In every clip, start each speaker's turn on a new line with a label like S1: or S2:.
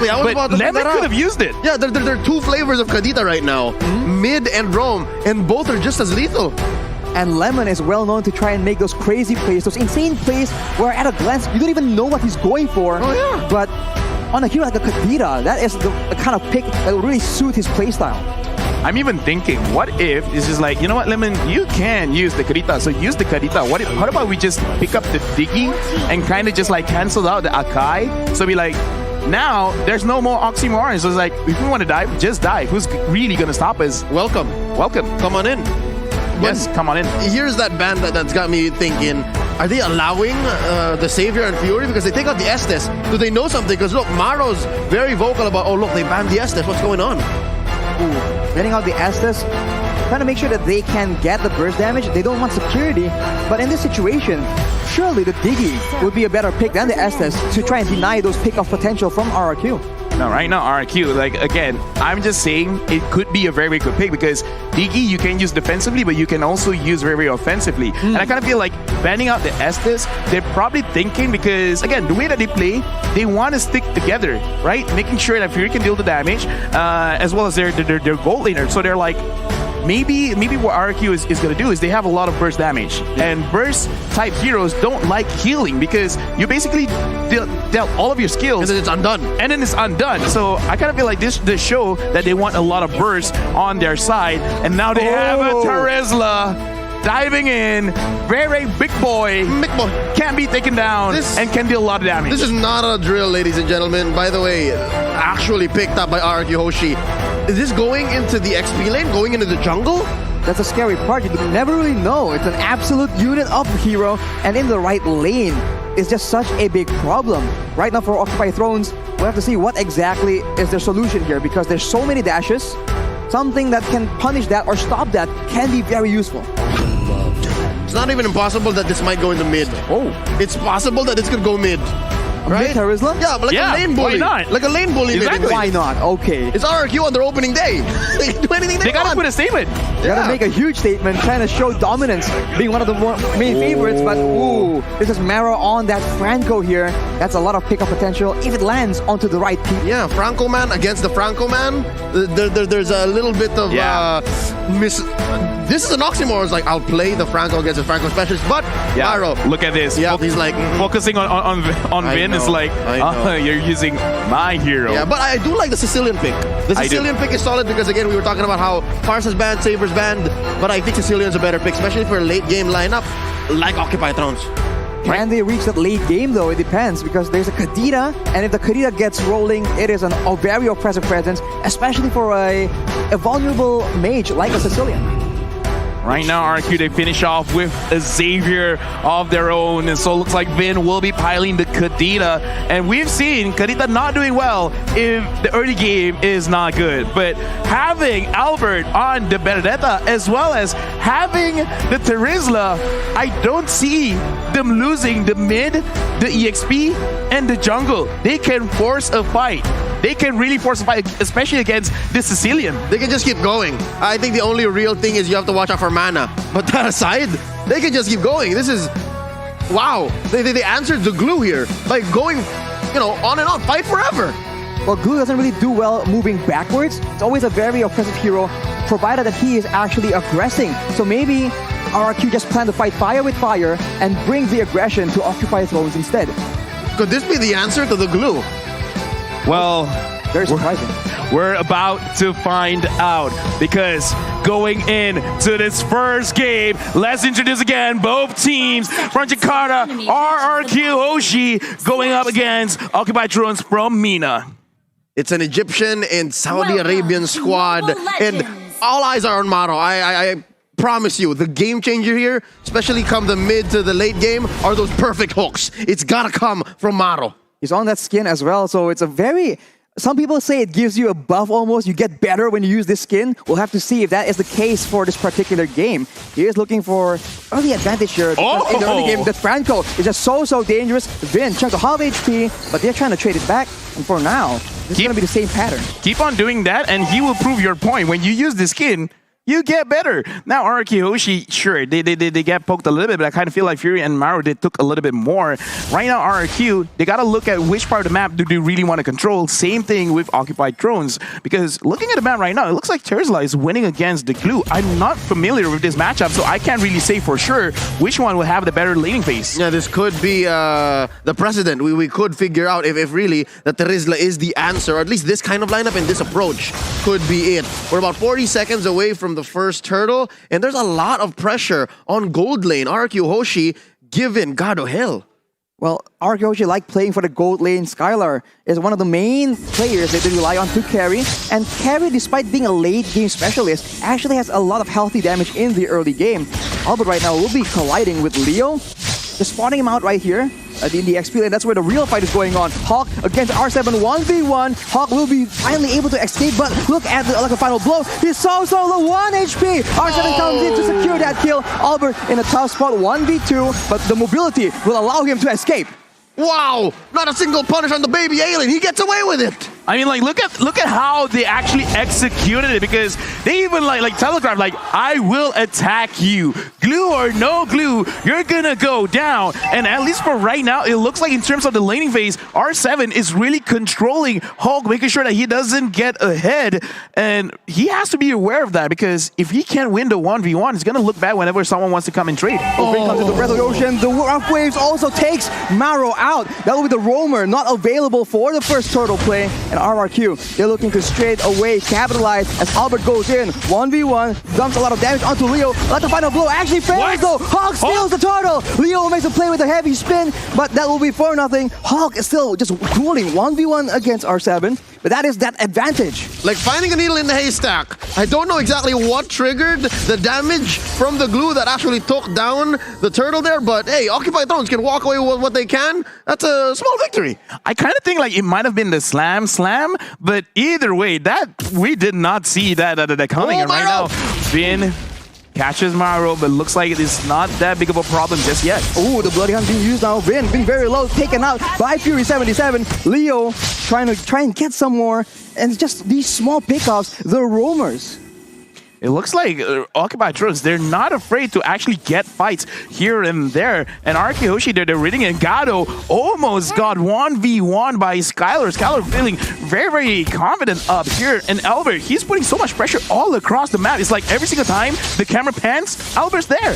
S1: Exactly. I was about to
S2: Lemon could have used it.
S1: Yeah, there are two flavors of Kadita right now. Mid and Rome. And both are just as lethal.
S3: And Lemon is well known to try and make those crazy plays, those insane plays where at a glance you don't even know what he's going for.
S1: Oh, yeah.
S3: But on a hero like a Kadita, that is the kind of pick that will really suit his playstyle.
S2: I'm even thinking, what if it's just like, you know what, Lemon, you can use the Kadita, so use the Kadita. What about we just pick up the Diggy and kind of just like cancel out the Akai? So we like, now there's no more oxymorons. So it's like, if we want to dive, just dive. Who's really going to stop us?
S1: Welcome.
S2: Come on in. Yes, come on in.
S1: Here's that band that's got me thinking, are they allowing the Savior and Fury? Because they take out the Estes. Do they know something? Because look, Maro's very vocal about, oh look, they banned the Estes. What's going on?
S3: Ooh, getting out the Estes, trying to make sure that they can get the burst damage. They don't want security, but in this situation, surely the Diggy would be a better pick than the Estes to try and deny those pick-off potential from RRQ.
S2: No, right now RRQ, like again, I'm just saying it could be a very, very good pick because Diggy you can use defensively, but you can also use very, very offensively. And I kind of feel like banning out the Estes, they're probably thinking because, again, the way that they play, they want to stick together, right? Making sure that Fury can deal the damage, as well as their gold laner. So they're like, maybe what RRQ is going to do is they have a lot of burst damage. And burst type heroes don't like healing because you basically dealt all of your skills.
S1: And then it's undone.
S2: And then it's undone. So I kind of feel like this show that they want a lot of burst on their side. And now they have a Terizla diving in. Very big boy.
S1: Big boy.
S2: Can't be taken down and can deal a lot of damage.
S1: This is not a drill, ladies and gentlemen. By the way, actually picked up by RRQ Hoshi. Is this going into the XP lane? Going into the jungle?
S3: That's a scary part. You never really know. It's an absolute unit of hero, and in the right lane is just such a big problem. Right now for Occupy Thrones, we'll have to see what exactly is their solution here because there's so many dashes. Something that can punish that or stop that can be very useful.
S1: It's not even impossible that this might go into mid.
S3: Oh.
S1: It's possible that it's going to go mid. Right?
S3: Terizla?
S1: Yeah, but like a lane bully.
S2: Why not?
S1: Like a lane bully.
S2: Exactly.
S3: Why not? Okay.
S1: It's RRQ on their opening day. They can do anything
S2: They gotta
S1: want.
S2: put a statement.
S3: They gotta make a huge statement, trying to show dominance, being one of the main favorites, but ooh, this is Maro on that Franco here. That's a lot of pickup potential if it lands onto the right people.
S1: Yeah, Franco Man against the Franco Man. There's a little bit of this is an oxymoron. It's like, I'll play the Franco against the Franco specialist, but Maro.
S2: Look at this.
S1: Yeah, he's like
S2: focusing on Vin is like, you're using my hero.
S1: Yeah, but I do like the Sicilian pick. The Sicilian pick is solid because, again, we were talking about how Parsa's banned, Saber's banned, but I think Sicilian's a better pick, especially for a late game lineup like Occupy Thrones.
S3: Can they reach that late game though? It depends because there's a Kadita, and if the Kadita gets rolling, it is a very oppressive presence, especially for a vulnerable mage like a Sicilian.
S2: Right now, RRQ, they finish off with a Xavier of their own. And so it looks like Vin will be piling the Kadita. And we've seen Kadita not doing well if the early game is not good. But having Albert on the Benedetta, as well as having the Terizla, I don't see them losing the mid, the EXP, and the jungle. They can force a fight. They can really force a fight, especially against the Sicilian.
S1: They can just keep going. I think the only real thing is you have to watch out for mana. But that aside, they can just keep going. This is... Wow. They answered the glue here by going, on and on. Fight forever.
S3: Well, Glue doesn't really do well moving backwards. It's always a very oppressive hero, provided that he is actually aggressing. So maybe RRQ just plan to fight fire with fire and bring the aggression to Occupy Thrones instead.
S1: Could this be the answer to the glue?
S2: Well,
S3: very surprising.
S2: We're about to find out because going into this first game, let's introduce again both teams from Jakarta, RRQ Hoshi going up against Occupy Thrones from Mina.
S1: It's an Egyptian and Saudi Arabian squad, and all eyes are on Maro. I promise you, the game changer here, especially come the mid to the late game, are those perfect hooks. It's gotta come from Maro.
S3: He's on that skin as well, so it's a very... Some people say it gives you a buff almost. You get better when you use this skin. We'll have to see if that is the case for this particular game. He is looking for early advantage here. Because in the early game, the Franco is just so dangerous. Vin, chunk of half HP, but they're trying to trade it back. And for now, this is going to be the same pattern.
S2: Keep on doing that, and he will prove your point. When you use the skin, you get better. Now, RRQ Hoshi, sure, they get poked a little bit, but I kind of feel like Fury and Maro, they took a little bit more. Right now, RRQ, they got to look at which part of the map do they really want to control. Same thing with Occupied Thrones, because looking at the map right now, it looks like Terzla is winning against the Glue. I'm not familiar with this matchup, so I can't really say for sure which one will have the better laning phase.
S1: Yeah, this could be the precedent. We could figure out if really that Terzla is the answer, or at least this kind of lineup and this approach could be it. We're about 40 seconds away from the first turtle, and there's a lot of pressure on gold lane. RRQ Hoshi given God of hell.
S3: Well, RRQ Hoshi like playing for the gold lane. Skylar is one of the main players that they rely on to carry. And carry, despite being a late game specialist, actually has a lot of healthy damage in the early game. Albert right now will be colliding with Leo. Just spawning him out right here in the XP lane. That's where the real fight is going on. Hawk against R7 1v1. Hawk will be finally able to escape, but look at the final blow. He's so low, 1 HP. R7 comes in to secure that kill. Albert in a tough spot, 1v2, but the mobility will allow him to escape.
S1: Wow! Not a single punish on the baby alien. He gets away with it.
S2: I mean, like, look at how they actually executed it, because they even like telegraphed, like, I will attack you, glue or no glue, you're gonna go down. And at least for right now, it looks like in terms of the laning phase, R7 is really controlling Hulk, making sure that he doesn't get ahead, and he has to be aware of that, because if he can't win the 1v1, it's gonna look bad whenever someone wants to come and trade.
S3: Comes to the Breath of the Ocean. The Rough Waves also takes Maro out. That will be the roamer, not available for the first turtle play. And RRQ, they're looking to straight away capitalize as Albert goes in. 1v1, dumps a lot of damage onto Leo. Let the final blow actually fails though. Hawk steals the turtle. Leo makes a play with a heavy spin, but that will be 4-0. Hawk is still just dueling 1v1 against R7, but that is that advantage.
S1: Like finding a needle in the haystack. I don't know exactly what triggered the damage from the glue that actually took down the turtle there, but hey, Occupied Thrones can walk away with what they can. That's a small victory.
S2: I kind of think like it might have been the slam, but either way, that we did not see that coming. And right now, Vin catches Maro, but looks like it is not that big of a problem just yet.
S3: Oh, the Bloody Hunt being used now. Vin being very low, taken out by Fury 77. Leo trying and get some more, and it's just these small pickoffs, the roamers.
S2: It looks like Occupied Thrones, they're not afraid to actually get fights here and there. And RRQ Hoshi, they're reading it. Gado almost got 1v1 by Skylar. Skylar feeling very, very confident up here. And Albert, he's putting so much pressure all across the map. It's like every single time the camera pans, Albert's there.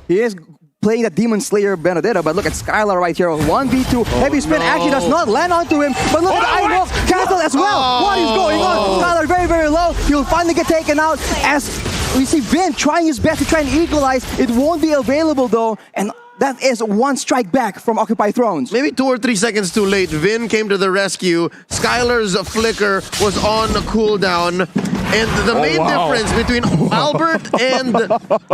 S3: He is playing the Demon Slayer Benedetta, but look at Skylar right here. 1v2. Heavy spin actually does not land onto him, but look at the eyeball cancel as well. What is going on? Skylar very, very low. He'll finally get taken out as we see Vin trying his best to try and equalize. It won't be available though, and that is one strike back from Occupied Thrones.
S1: Maybe 2 or 3 seconds too late. Vin came to the rescue. Skylar's flicker was on cooldown. And the main difference between Albert and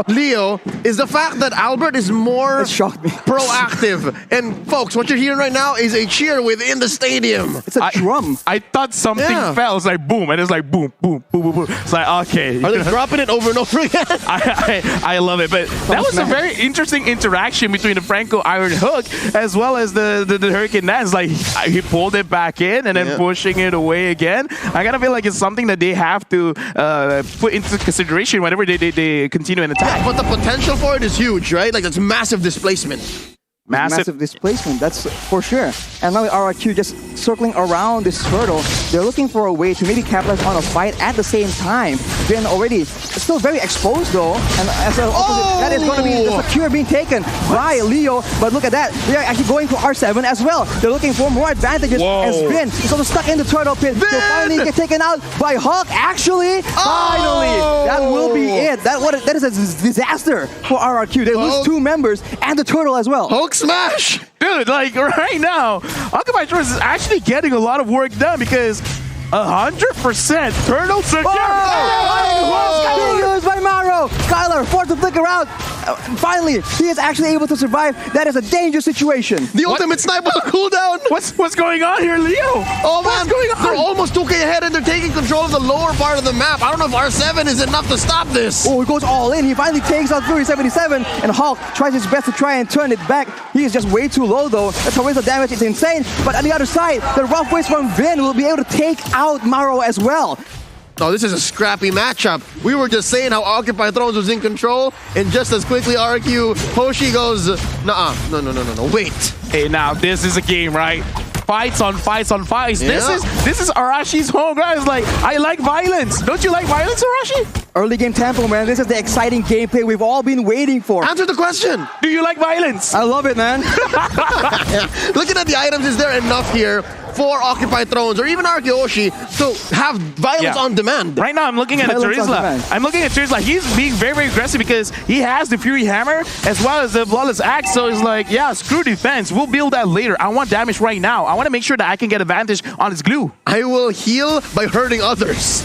S1: Leo is the fact that Albert is more proactive. And folks, what you're hearing right now is a cheer within the stadium.
S3: It's a drum.
S2: I thought something fell. It's like boom, and it's like boom, boom, boom, boom, boom. It's like, okay.
S1: Are they dropping it over and over again?
S2: I love it. But that was a very interesting interaction between the Franco Iron Hook as well as the Hurricane Dance. Like, he pulled it back in and then pushing it away again. I gotta feel like it's something that they have to put into consideration whenever they continue an attack.
S1: But the potential for it is huge, right? Like, that's massive displacement.
S3: Massive displacement, that's for sure. And now RRQ just circling around this turtle. They're looking for a way to maybe capitalize on a fight at the same time. Vin already still very exposed though. And as an opposite, that is going to be the secure being taken by Leo. But look at that. They are actually going for R7 as well. They're looking for more advantages as Vin is sort of stuck in the turtle pit. They'll finally get taken out by Hawk. Actually, finally, that will be it. That is a disaster for RRQ. They lose 2 members and the turtle as well.
S1: Hulk smash!
S2: Dude, like right now, Occupied Thrones is actually getting a lot of work done because 100% turtle secure.
S3: Being used by Maro. Skylar forced to flicker out. Finally, he is actually able to survive. That is a dangerous situation.
S1: The ultimate snipe was a cooldown.
S2: What's going on here, Leo?
S1: Oh man, they're almost 2K ahead and they're taking control of the lower part of the map. I don't know if R7 is enough to stop this.
S3: Oh, he goes all in. He finally takes out Fury 77, and Hawk tries his best to try and turn it back. He is just way too low though. The torrential damage is insane. But on the other side, the rough waves from Vin will be able to take out Maro as well.
S1: Oh, this is a scrappy matchup. We were just saying how Occupy Thrones was in control, and just as quickly RRQ Hoshi goes, nuh-uh, no, wait.
S2: Hey, now this is a game, right? Fights on fights on fights.
S1: Yeah.
S2: This is Arashi's home, guys. Like, I like violence. Don't you like violence, Arashi?
S3: Early game tempo, man. This is the exciting gameplay we've all been waiting for.
S1: Answer the question.
S2: Do you like violence?
S3: I love it, man.
S1: Looking at the items, is there enough here for Occupy Thrones or even RRQ Hoshi to have violence on demand?
S2: Right now, I'm looking at
S3: Violence on
S2: Turisla.
S3: demand.
S2: I'm looking at Turisla. He's being very, very aggressive because he has the Fury Hammer as well as the Flawless Axe. So it's like, yeah, screw defense. We'll build that later. I want damage right now. I want to make sure that I can get advantage on his glue.
S1: I will heal by hurting others.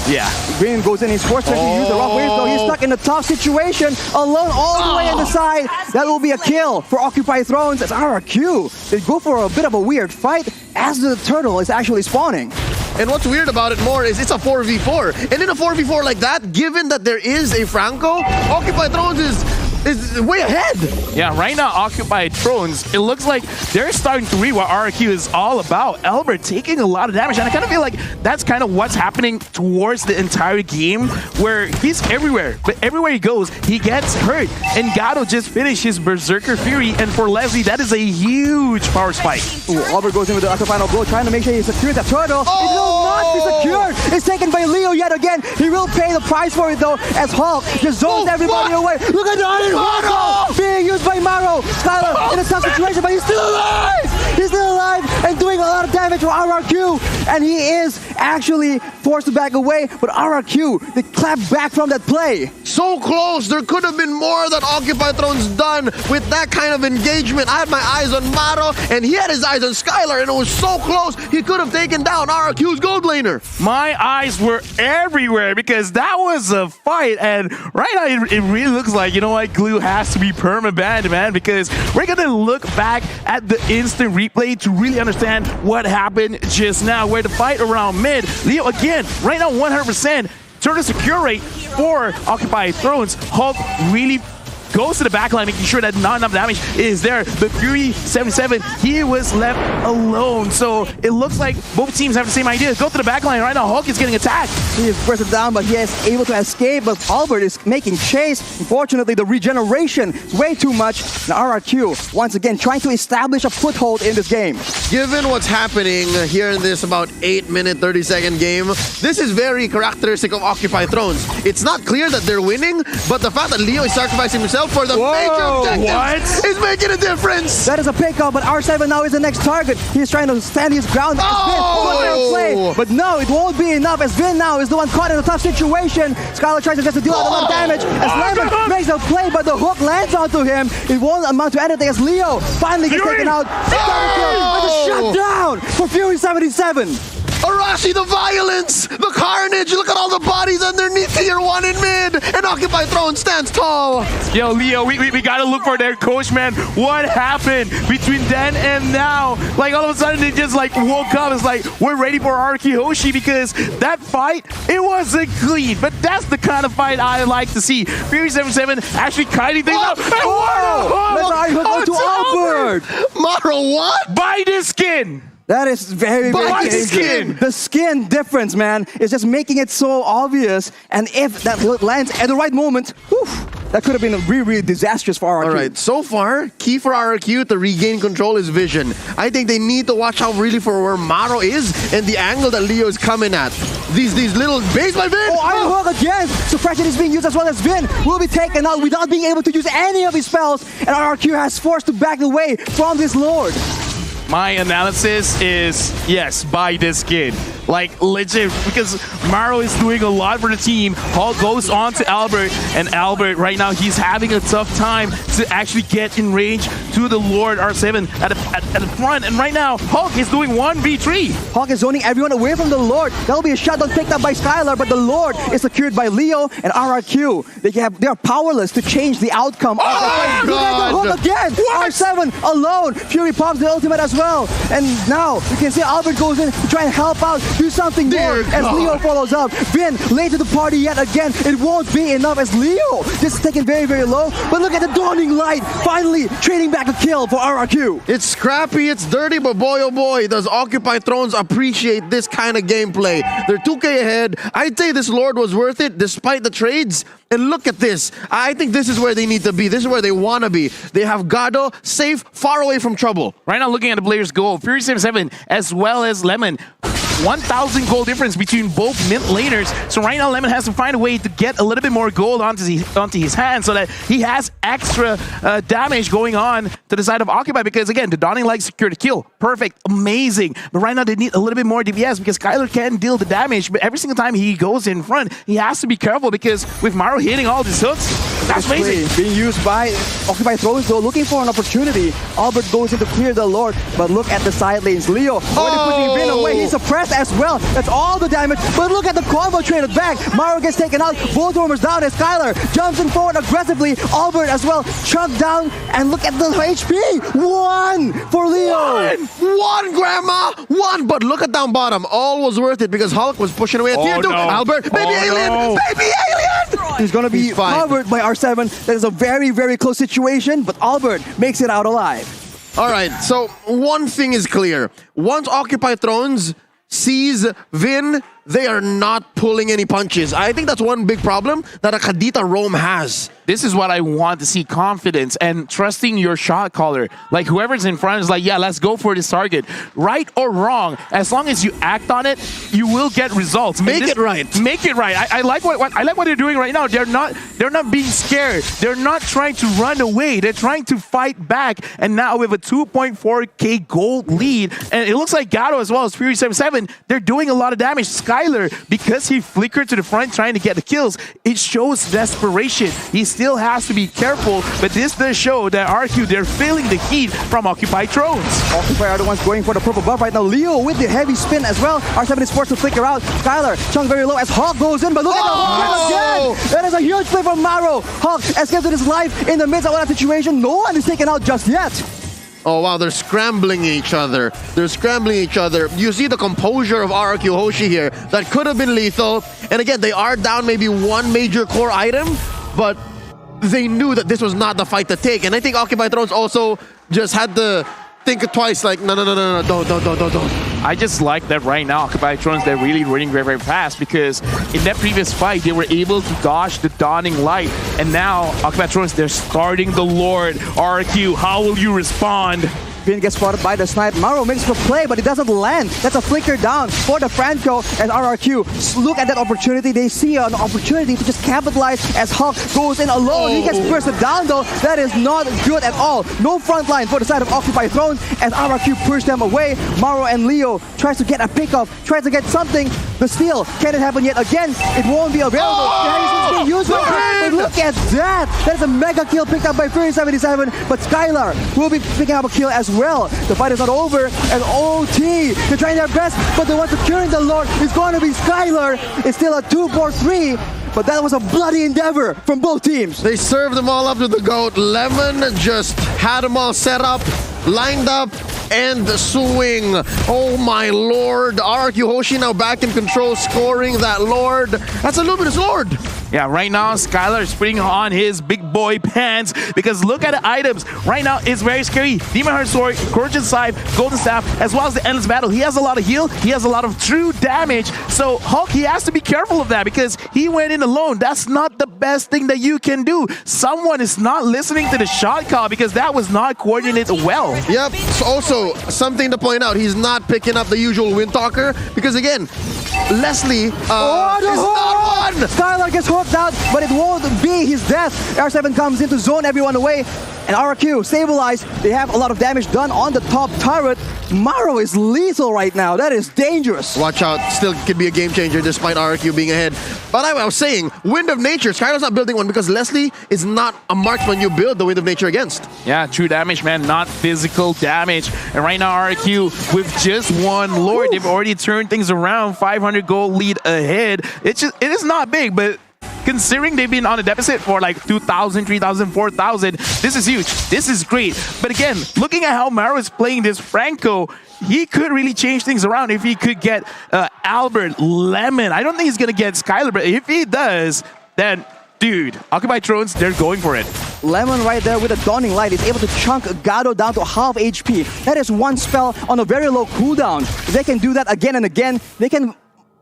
S2: Yeah.
S3: Green goes in. He's forced to use the rough wave, though. He's stuck in a tough situation, alone all the way on the side. That will be a kill for Occupy Thrones as RRQ. They go for a bit of a weird fight as the turtle is actually spawning.
S1: And what's weird about it more is it's a 4v4. And in a 4v4 like that, given that there is a Franco, Occupy Thrones is way ahead.
S2: Yeah, right now, Occupy Thrones, it looks like they're starting to read what RRQ is all about. Albert taking a lot of damage, and I kind of feel like that's kind of what's happening towards the entire game, where he's everywhere, but everywhere he goes, he gets hurt. And Gato just finished his Berserker Fury, and for Leslie, that is a huge power spike.
S3: Ooh, Albert goes in with the upper final blow, trying to make sure he secures that turtle. It will not be secured. It's taken by Leo yet again. He will pay the price for it, though, as Hulk just zones everybody away. Look at that! Maro being used by Maro. Skylar in a tough situation, but he's still alive! He's still alive and doing a lot of damage for RRQ. And he is actually forced to back away, but RRQ, they clap back from that play.
S1: So close. There could have been more that Occupy Thrones done with that kind of engagement. I had my eyes on Maro, and he had his eyes on Skylar, and it was so close, he could have taken down RRQ's gold laner.
S2: My eyes were everywhere because that was a fight, and right now it really looks like, you know what, Glue has to be perma-banned, man, because we're gonna look back at the instant replay to really understand what happened just now, where the fight around mid, Leo again, right now 100%, turn secure rate for Occupy Thrones. Hulk really goes to the backline, making sure that not enough damage is there. But Fury 77, he was left alone. So it looks like both teams have the same idea. Go to the backline. Right now, Hulk is getting attacked.
S3: He is pressed down, but he is able to escape. But Albert is making chase. Unfortunately, the regeneration is way too much. And RRQ, once again, trying to establish a foothold in this game.
S1: Given what's happening here in this about 8-minute, 30-second game, this is very characteristic of Occupy Thrones. It's not clear that they're winning, but the fact that Leo is sacrificing himself for the major objective is making a difference.
S3: That is a pickup, but R7 now is the next target. He's trying to stand his ground. Play, but no, it won't be enough, as Vin now is the one caught in a tough situation. Skylar tries to just deal a lot of damage as Lemon makes a play, but the hook lands onto him. It won't amount to anything as Leo finally gets taken out. With a shutdown for Fury 77.
S1: Arashi, the violence, the carnage, look at all the bodies underneath tier 1 in mid, and Occupy Thrones stands tall.
S2: Yo, Leo, we gotta look for their coach, man. What happened between then and now? Like, all of a sudden, they just, like, woke up. It's like, we're ready for RRQ Hoshi, because that fight, it wasn't clean. But that's the kind of fight I like to see. Fury 77 actually kiting things up.
S3: Let's go to Albert.
S1: Maro, what?
S2: Buy this skin.
S3: That is very, very dangerous.
S1: Skin.
S3: The skin difference, man, is just making it so obvious. And if that lands at the right moment, whew, that could have been really, really disastrous for RRQ.
S1: All right, so far, key for RRQ to regain control is vision. I think they need to watch out really for where Maro is and the angle that Leo is coming at. These little base by Vin.
S3: Oh, Iron Hook again. Suppression is being used as well as Vin will be taken out without being able to use any of his spells. And RRQ has forced to back away from this Lord.
S2: My analysis is, yes, buy this skin. Like, legit, because Maro is doing a lot for the team. Hulk goes on to Albert, and Albert, right now, he's having a tough time to actually get in range to the Lord R7 at the front. And right now, Hulk is doing 1v3.
S3: Hulk is zoning everyone away from the Lord. That'll be a shutdown picked up by Skylar, but the Lord is secured by Leo and RRQ. They are powerless to change the outcome of the fight. Look at the hook again! What? R7 alone. Fury pops the ultimate as well. And now, you can see Albert goes in to try and help out do something more
S1: Dear
S3: as
S1: God.
S3: Leo follows up. Vin late to the party yet again. It won't be enough as Leo just taken very, very low. But look at the dawning light. Finally trading back a kill for RRQ.
S1: It's scrappy, it's dirty, but boy oh boy, does Occupy Thrones appreciate this kind of gameplay. They're 2K ahead. I'd say this Lord was worth it despite the trades. And look at this. I think this is where they need to be. This is where they want to be. They have Gado safe, far away from trouble.
S2: Right now, looking at the players' goal, Fury 77 as well as Lemon. 1,000 gold difference between both mid laners. So right now, Lemon has to find a way to get a little bit more gold onto his hand so that he has extra damage going on to the side of Occupy. Because again, the Dawning Light secured the kill. Perfect. Amazing. But right now, they need a little bit more DPS because Skylar can deal the damage. But every single time he goes in front, he has to be careful because with Maro hitting all these hooks, that's amazing.
S3: Being used by Occupy Thrones though, looking for an opportunity. Albert goes in to clear the Lord, but look at the side lanes. Leo already pushing Vin away. He's suppressed as well. That's all the damage. But look at the combo traded back. Maro gets taken out. Both warmers down as Skylar jumps in forward aggressively. Albert as well chucked down. And look at the HP. 1 for Leo.
S1: One, Grandma! One! But look at down bottom. All was worth it because Hulk was pushing away at tier 2.
S2: No.
S1: Albert, baby alien!
S2: No.
S1: Baby alien!
S3: He's going to be
S1: fine.
S3: covered by R7. That is a very, very close situation. But Albert makes it out alive.
S1: All right, so one thing is clear. Once Occupy Thrones sees Vin, they are not pulling any punches. I think that's one big problem that a Kadita Rome has.
S2: This is what I want to see, confidence and trusting your shot caller. Like whoever's in front is like, yeah, let's go for this target. Right or wrong, as long as you act on it, you will get results.
S1: Make it right.
S2: Make it right. I like what they're doing right now. They're not being scared. They're not trying to run away. They're trying to fight back. And now with a 2.4k gold lead, and it looks like Gato as well as Fury 77, they're doing a lot of damage. Skylar, because he flickered to the front trying to get the kills, it shows desperation. He still has to be careful, but this does show that RQ, they're feeling the heat from Occupy Thrones.
S3: Occupy are the ones going for the purple buff right now. Leo with the heavy spin as well. R7 is forced to flicker out. Skylar chunk very low as Hawk goes in, but look at the Hawk again! That is a huge play from Maro. Hawk escapes with his life in the midst of that situation. No one is taken out just yet.
S1: Oh wow, they're scrambling each other. They're scrambling each other. You see the composure of RRQ Hoshi here. That could have been lethal. And again, they are down maybe one major core item, but they knew that this was not the fight to take. And I think Occupy Thrones also just had to think twice, like, no, don't.
S2: I just like that right now, Occupy Thrones, they're really running very, very fast because in that previous fight, they were able to dodge the Dawning Light. And now, Occupy Thrones, they're starting the Lord. RQ, how will you respond?
S3: Vin gets spotted by the snipe. Maro makes for play, but it doesn't land. That's a flicker down for the Franco and RRQ. Look at that opportunity. They see an opportunity to just capitalize as Hawk goes in alone. He gets bursted down though. That is not good at all. No front line for the side of Occupy Thrones as RRQ push them away. Maro and Leo tries to get a pickoff, tries to get something. The steal, can it happen yet again? It won't be available. But look at that. That is a mega kill picked up by Fury 77, but Skylar will be picking up a kill as well. The fight is not over, and OT, they're trying their best, but the one securing the Lord is going to be Skylar. It's still a 2-4-3, but that was a bloody endeavor from both teams.
S1: They served them all up to the GOAT. Lemon just had them all set up, lined up, and swing. Oh my lord. RRQ Hoshi now back in control, scoring that Lord. That's a luminous Lord.
S2: Yeah, right now, Skylar is putting on his big boy pants because look at the items. Right now, it's very scary. Demon Heart Sword, Corruption Scythe, Golden Staff, as well as the Endless Battle. He has a lot of heal. He has a lot of true damage. So Hulk, he has to be careful of that because he went in alone. That's not the best thing that you can do. Someone is not listening to the shot call because that was not coordinated well.
S1: Yep. So also, something to point out, he's not picking up the usual Windtalker because again, Leslie is not one.
S3: Skylar gets hooked out, but it won't be his death. R7 comes in to zone everyone away, and RRQ stabilized. They have a lot of damage done on the top turret. Maro is lethal right now. That is dangerous.
S1: Watch out. Still could be a game changer despite RRQ being ahead. But I was saying, Wind of Nature. Skylar's not building one because Leslie is not a marksman you build the Wind of Nature against.
S2: Yeah, true damage, man, not physical damage. And right now, RRQ, with just one Lord, they've already turned things around. 500 gold lead ahead. It is not big, but considering they've been on a deficit for like 2,000, 3,000, 4,000, this is huge. This is great. But again, looking at how Maro is playing this Franco, he could really change things around if he could get Albert, Lemon. I don't think he's going to get Skylar, but if he does, then, dude, Occupy Thrones, they're going for it.
S3: Lemon right there with a Dawning Light is able to chunk Gado down to half HP. That is one spell on a very low cooldown. If they can do that again and again, they can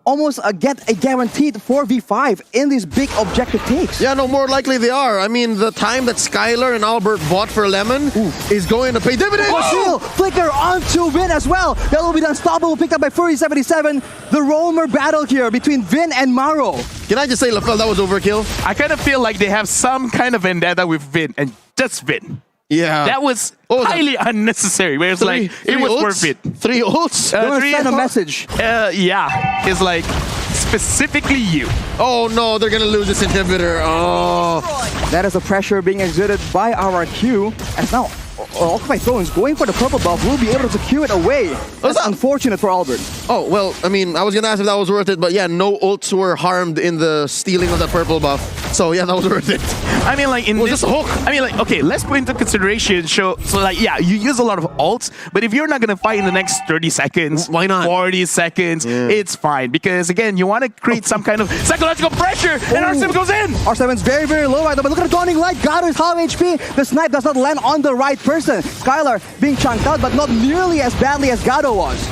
S3: almost get a guaranteed 4v5 in these big objective takes.
S1: Yeah, no, more likely they are. I mean, the time that Skylar and Albert bought for Lemon is going to pay dividends.
S3: Still, Flicker onto Vin as well. That will be the unstoppable picked up by Fury77. The roamer battle here between Vin and Maro.
S1: Can I just say, LaFell, that was overkill?
S2: I kind of feel like they have some kind of vendetta with Vin, and just Vin.
S1: Yeah.
S2: That was highly unnecessary, where it's like, it was worth it.
S1: 3 ults?
S3: They want to send a message.
S2: Yeah, it's like, specifically you.
S1: Oh no, they're gonna lose this inhibitor. Oh.
S3: That is the pressure being exerted by RRQ. And now, Occupy Thrones going for the purple buff will be able to secure it away. That's unfortunate for Albert.
S1: Oh, well, I mean, I was gonna ask if that was worth it, but yeah, no ults were harmed in the stealing of that purple buff. So yeah, that was worth it.
S2: I mean, like, in this
S1: hook.
S2: I mean, like, okay, let's put into consideration, so like, yeah, you use a lot of ults, but if you're not gonna fight in the next 30 seconds,
S1: why not?
S2: 40 seconds, it's fine. Because again, you want to create some kind of psychological pressure, and R7 goes in!
S3: R7's very, very low right now, but look at the Dawning Light. Gado is half HP. The snipe does not land on the right person. Skylar being chunked out, but not nearly as badly as Gado was.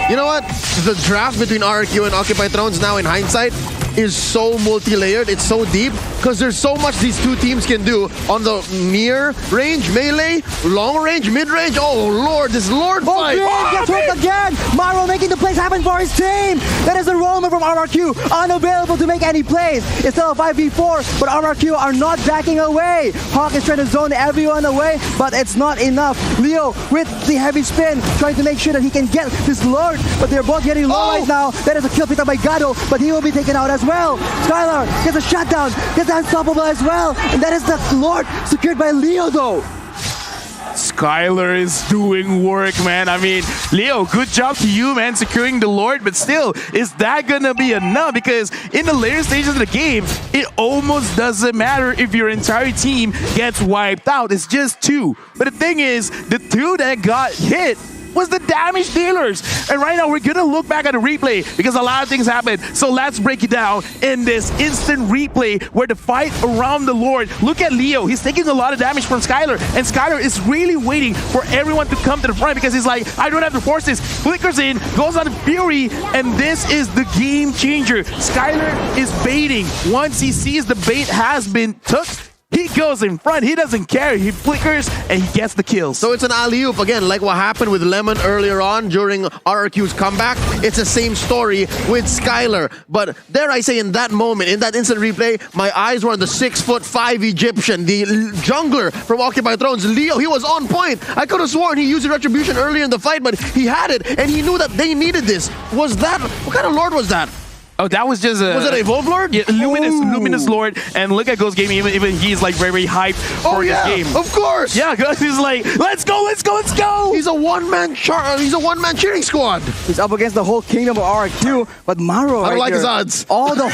S1: You know what? The draft between RRQ and Occupy Thrones now in hindsight is so multi-layered, it's so deep, because there's so much these two teams can do on the near range, melee, long range, mid-range. Oh lord, this Lord fight!
S3: Gets hurt again! Maro making the plays happen for his team! That is a roamer from RRQ, unavailable to make any plays. It's still a 5v4, but RRQ are not backing away. Hawk is trying to zone everyone away, but it's not enough. Leo with the heavy spin, trying to make sure that he can get this Lord, but they're both getting low right now. That is a kill picked up by Gado, but he will be taken out as well. Skylar gets a shutdown, gets unstoppable as well, and that is the Lord secured by Leo though.
S2: Skylar is doing work, man. I mean, Leo, good job to you, man, securing the Lord, but still, is that gonna be enough? Because in the later stages of the game, it almost doesn't matter if your entire team gets wiped out. It's just 2. But the thing is, the 2 that got hit was the damage dealers. And right now, we're gonna look back at the replay because a lot of things happened. So let's break it down in this instant replay where the fight around the Lord. Look at Leo. He's taking a lot of damage from Skylar, and Skylar is really waiting for everyone to come to the front because he's like, I don't have to force this. Flickers in, goes on Fury, and this is the game changer. Skylar is baiting. Once he sees the bait has been took, he goes in front. He doesn't care. He flickers and he gets the kills.
S1: So it's an alley-oop again, like what happened with Lemon earlier on during RRQ's comeback. It's the same story with Skylar. But dare I say, in that moment, in that instant replay, my eyes were on the 6'5" Egyptian, the jungler from Occupy Thrones, Leo. He was on point. I could have sworn he used the retribution earlier in the fight, but he had it, and he knew that they needed this. Was that, what kind of Lord was that?
S2: Oh, that was just a...
S1: Was it a Evolve Lord?
S2: Yeah, Luminous Lord. And look at Ghost Gaming, even he's like very hyped for this game.
S1: Of course!
S2: Yeah, Ghost is like, let's go, let's go, let's go!
S1: He's a one-man cheering squad.
S3: He's up against the whole kingdom of RRQ, but Maro
S1: I don't like
S3: here,
S1: his odds.
S3: all the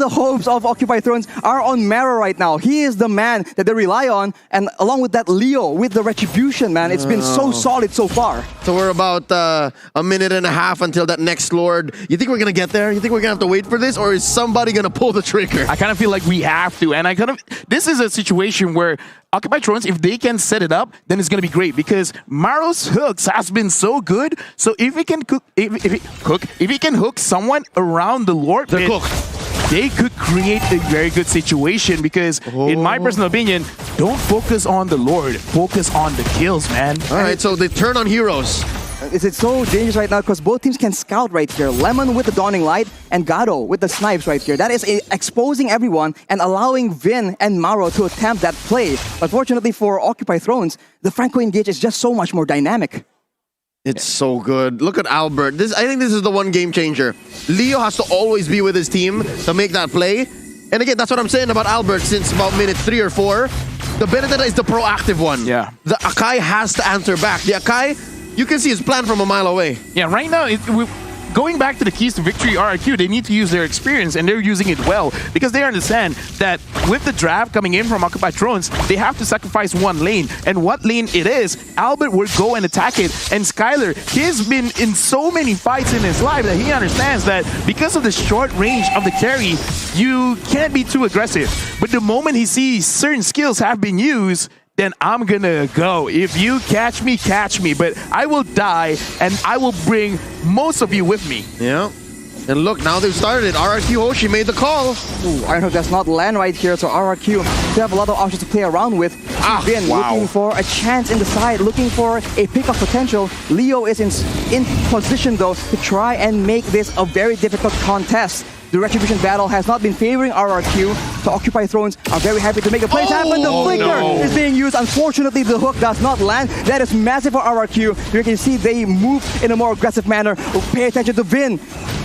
S3: hopes of Occupy Thrones are on Maro right now. He is the man that they rely on, and along with that, Leo with the retribution, man. It's been so solid so far.
S1: So we're about a minute and a half until that next Lord. You think we're gonna get there? You think we're gonna have to wait for this, or is somebody gonna pull the trigger?
S2: I kind of feel like we have to, and this is a situation where Occupy Thrones, if they can set it up, then it's gonna be great because Maro's hooks has been so good. So if he can if he can hook someone around the Lord,
S1: they're cooked.
S2: They could create a very good situation because, in my personal opinion, don't focus on the Lord, focus on the kills, man.
S1: All right, so they turn on heroes.
S3: It's so dangerous right now because both teams can scout right here. Lemon with the Dawning Light and Gado with the snipes right here. That is exposing everyone and allowing Vin and Maro to attempt that play. Unfortunately for Occupy Thrones, the Franco engage is just so much more dynamic.
S1: It's so good. Look at Albert. I think this is the one game changer. Leo has to always be with his team to make that play. And again, that's what I'm saying about Albert since about minute 3 or 4. The Benedetta is the proactive one.
S2: Yeah.
S1: The Akai has to answer back. The Akai, you can see his plan from a mile away.
S2: Yeah, right now, going back to the keys to victory RRQ, they need to use their experience, and they're using it well because they understand that with the draft coming in from Occupied Thrones, they have to sacrifice one lane. And what lane it is, Albert would go and attack it. And Skylar, he's been in so many fights in his life that he understands that because of the short range of the carry, you can't be too aggressive. But the moment he sees certain skills have been used, then I'm gonna go. If you catch me, but I will die and I will bring most of you with me.
S1: Yeah. And look, now they've started it. RRQ Hoshi made the call.
S3: Ooh, Iron Hook does not land right here, so RRQ they have a lot of options to play around with. Vin looking for a chance in the side, looking for a pick of potential. Leo is in position though to try and make this a very difficult contest. The Retribution battle has not been favoring RRQ, so Occupy Thrones are very happy to make the plays happen. The flicker is being used. Unfortunately, the hook does not land. That is massive for RRQ. You can see they move in a more aggressive manner. Pay attention to Vin.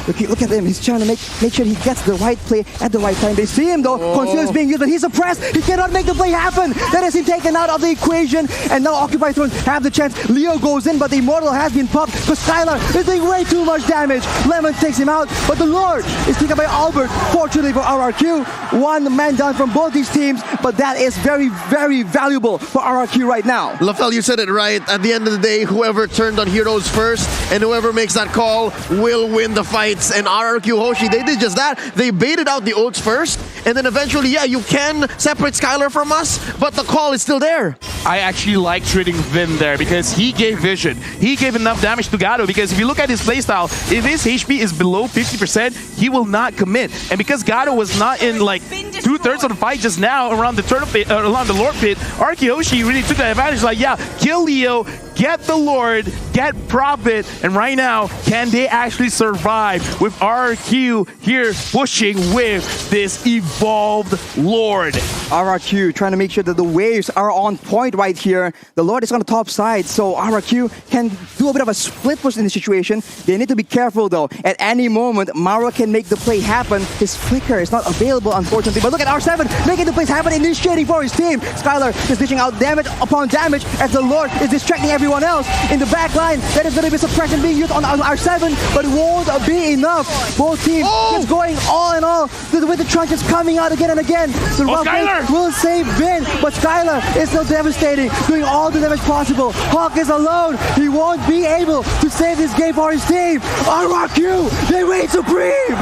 S3: Look at him. He's trying to make sure he gets the right play at the right time. They see him though. Conceal is being used, but he's suppressed. He cannot make the play happen. That is him taken out of the equation. And now Occupy Thrones have the chance. Leo goes in, but the Immortal has been popped. But Skylar is doing way too much damage. Lemon takes him out, but the Lord is taken by Albert. Fortunately for RRQ, one man down from both these teams, but that is very, very valuable for RRQ right now.
S1: LaFell, you said it right. At the end of the day, whoever turned on heroes first and whoever makes that call will win the fights. And RRQ Hoshi, they did just that. They baited out the ults first, and then eventually, yeah, you can separate Skylar from us, but the call is still there.
S2: I actually like treating Vin there because he gave vision. He gave enough damage to Gato because if you look at his playstyle, if his HP is below 50%, he will not commit. And because Gato was not in like 2/3 of the fight just now around the turtle pit, around the Lord pit, RRQ Hoshi really took that advantage. Like, yeah, kill Leo, get the Lord, get Prophet, and right now, can they actually survive with RRQ here pushing with this evolved Lord?
S3: RRQ trying to make sure that the waves are on point right here. The Lord is on the top side, so RRQ can do a bit of a split push in the situation. They need to be careful though. At any moment, Maro can make the play happen. His flicker is not available, unfortunately. But look at R7 making the plays happen, initiating for his team. Skylar is dishing out damage upon damage as the Lord is distracting everyone else. In the back line, that is going to be suppression being used on R7, but it won't be enough. Both teams just going all in all with the truncheons coming out again and again. The Rough will save Vin, but Skylar is still devastating, doing all the damage possible. Hawk is alone. He won't be able to save this game for his team. RRQ, they reign supreme.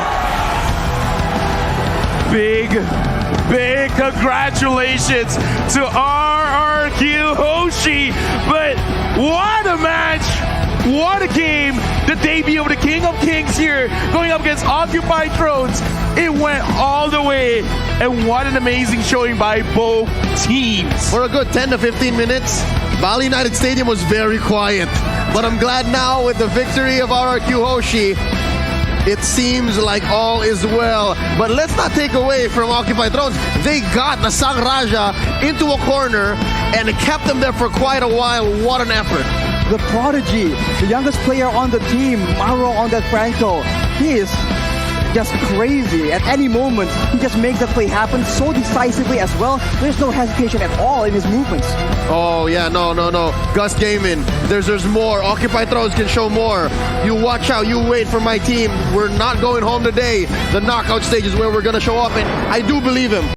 S2: Big congratulations to RRQ Hoshi. But what a match! What a game! The debut of the King of Kings here, going up against Occupied Thrones. It went all the way, and what an amazing showing by both teams.
S1: For a good 10 to 15 minutes, Bali United Stadium was very quiet. But I'm glad now with the victory of RRQ Hoshi, it seems like all is well. But let's not take away from Occupied Thrones. They got the Sang Raja into a corner and kept them there for quite a while. What an effort.
S3: The prodigy, the youngest player on the team, Maro on that Franco. He is just crazy. At any moment, he just makes the play happen so decisively as well. There's no hesitation at all in his movements.
S1: Oh, yeah, no. Gus Gaiman, there's more. Occupied Thrones can show more. You watch out, you wait for my team. We're not going home today. The knockout stage is where we're going to show up, and I do believe him.